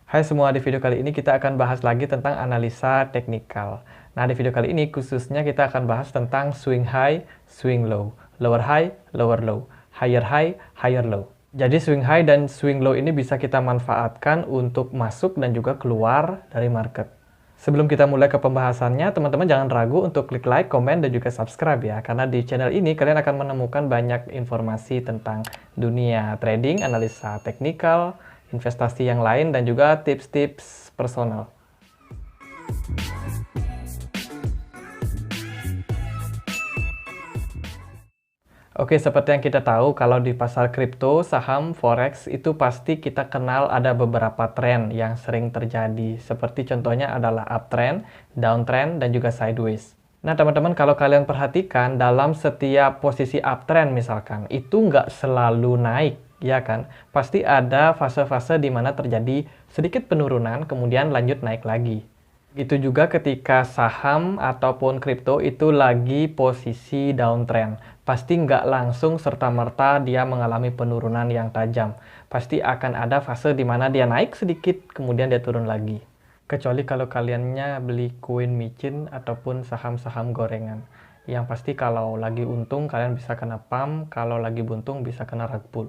Hai semua, di video kali ini kita akan bahas lagi tentang analisa teknikal. Nah, di video kali ini khususnya kita akan bahas tentang swing high, swing low, lower high, lower low, high, higher low. Jadi swing high dan swing low ini bisa kita manfaatkan untuk masuk dan juga keluar dari market. Sebelum kita mulai ke pembahasannya, teman-teman jangan ragu untuk klik like, komen, dan juga subscribe ya. Karena di channel ini kalian akan menemukan banyak informasi tentang dunia trading, analisa teknikal, investasi yang lain, dan juga tips-tips personal. Oke, seperti yang kita tahu, kalau di pasar kripto, saham, forex, itu pasti kita kenal ada beberapa tren yang sering terjadi. Seperti contohnya adalah uptrend, downtrend, dan juga sideways. Nah, teman-teman, kalau kalian perhatikan, dalam setiap posisi uptrend misalkan, itu nggak selalu naik, ya kan? Pasti ada fase-fase di mana terjadi sedikit penurunan, kemudian lanjut naik lagi. Itu juga ketika saham ataupun kripto itu lagi posisi downtrend. Pasti nggak langsung serta-merta dia mengalami penurunan yang tajam. Pasti akan ada fase di mana dia naik sedikit, kemudian dia turun lagi. Kecuali kalau kaliannya beli koin micin ataupun saham-saham gorengan. Yang pasti kalau lagi untung kalian bisa kena pump, kalau lagi buntung bisa kena rug pull.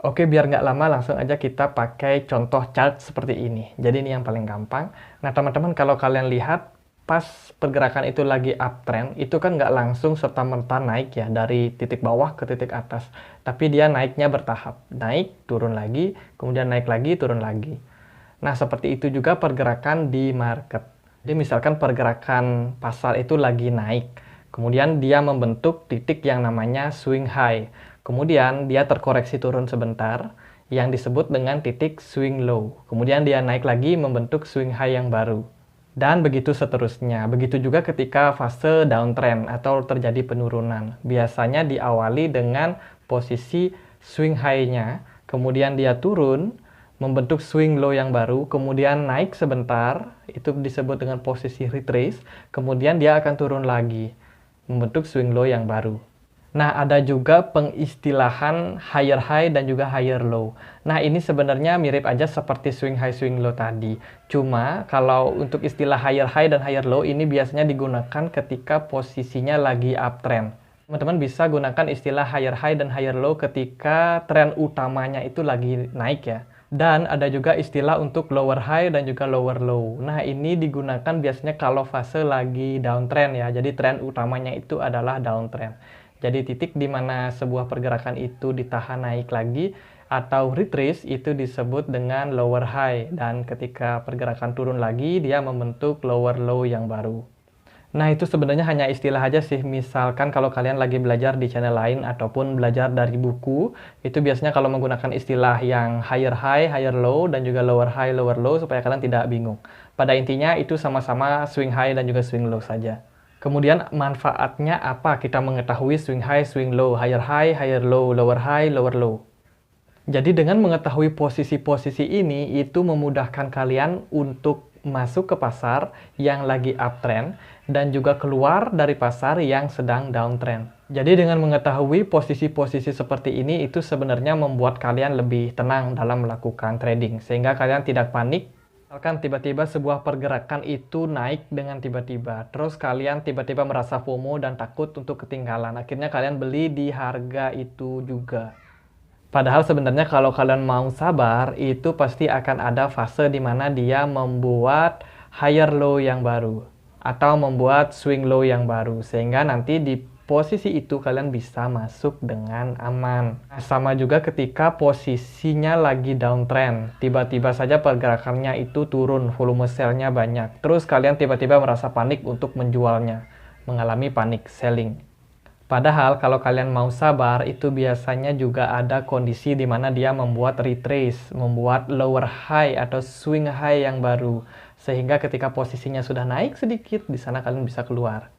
Oke, biar nggak lama langsung aja kita pakai contoh chart seperti ini. Jadi ini yang paling gampang. Nah, teman-teman kalau kalian lihat pas pergerakan itu lagi uptrend, itu kan nggak langsung serta-merta naik ya dari titik bawah ke titik atas. Tapi dia naiknya bertahap. Naik, turun lagi, kemudian naik lagi, turun lagi. Nah, seperti itu juga pergerakan di market. Jadi misalkan pergerakan pasar itu lagi naik. Kemudian dia membentuk titik yang namanya swing high. Kemudian dia terkoreksi turun sebentar, yang disebut dengan titik swing low. Kemudian dia naik lagi membentuk swing high yang baru. Dan begitu seterusnya. Begitu juga ketika fase downtrend atau terjadi penurunan. Biasanya diawali dengan posisi swing high-nya, kemudian dia turun, membentuk swing low yang baru, kemudian naik sebentar, itu disebut dengan posisi retrace, kemudian dia akan turun lagi, membentuk swing low yang baru. Nah, ada juga pengistilahan higher high dan juga higher low. Nah, ini sebenarnya mirip aja seperti swing high, swing low tadi. Cuma, kalau untuk istilah higher high dan higher low, ini biasanya digunakan ketika posisinya lagi uptrend. Teman-teman bisa gunakan istilah higher high dan higher low ketika tren utamanya itu lagi naik ya. Dan ada juga istilah untuk lower high dan juga lower low. Nah, ini digunakan biasanya kalau fase lagi downtrend ya. Jadi, tren utamanya itu adalah downtrend. Jadi titik di mana sebuah pergerakan itu ditahan naik lagi atau retrace itu disebut dengan lower high, dan ketika pergerakan turun lagi dia membentuk lower low yang baru. Nah, itu sebenarnya hanya istilah aja sih. Misalkan kalau kalian lagi belajar di channel lain ataupun belajar dari buku, itu biasanya kalau menggunakan istilah yang higher high, higher low, dan juga lower high, lower low supaya kalian tidak bingung. Pada intinya itu sama-sama swing high dan juga swing low saja. Kemudian manfaatnya apa kita mengetahui swing high, swing low, higher low, lower high, lower low. Jadi dengan mengetahui posisi-posisi ini itu memudahkan kalian untuk masuk ke pasar yang lagi uptrend dan juga keluar dari pasar yang sedang downtrend. Jadi dengan mengetahui posisi-posisi seperti ini itu sebenarnya membuat kalian lebih tenang dalam melakukan trading sehingga kalian tidak panik. Misalkan tiba-tiba sebuah pergerakan itu naik dengan tiba-tiba, terus kalian tiba-tiba merasa FOMO dan takut untuk ketinggalan. Akhirnya kalian beli di harga itu juga. Padahal sebenarnya kalau kalian mau sabar, itu pasti akan ada fase di mana dia membuat higher low yang baru. Atau membuat swing low yang baru. Sehingga nanti di posisi itu kalian bisa masuk dengan aman. Sama juga ketika posisinya lagi downtrend. Tiba-tiba saja pergerakannya itu turun, volume sell-nya banyak. Terus kalian tiba-tiba merasa panik untuk menjualnya. Mengalami panic selling. Padahal kalau kalian mau sabar, itu biasanya juga ada kondisi di mana dia membuat retrace, membuat lower high atau swing high yang baru. Sehingga ketika posisinya sudah naik sedikit, di sana kalian bisa keluar.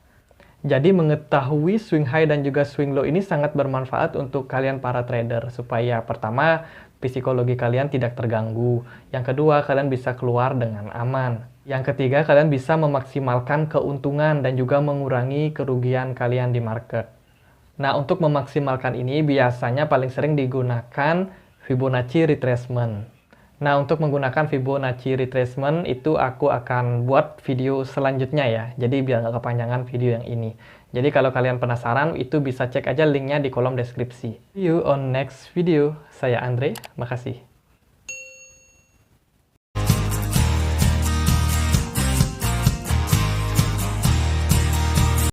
Jadi mengetahui swing high dan juga swing low ini sangat bermanfaat untuk kalian para trader. Supaya pertama, psikologi kalian tidak terganggu. Yang kedua, kalian bisa keluar dengan aman. Yang ketiga, kalian bisa memaksimalkan keuntungan dan juga mengurangi kerugian kalian di market. Nah, untuk memaksimalkan ini biasanya paling sering digunakan Fibonacci retracement. Nah, untuk menggunakan Fibonacci retracement itu aku akan buat video selanjutnya ya. Jadi biar nggak kepanjangan video yang ini. Jadi kalau kalian penasaran, itu bisa cek aja linknya di kolom deskripsi. See you on next video. Saya Andre, makasih.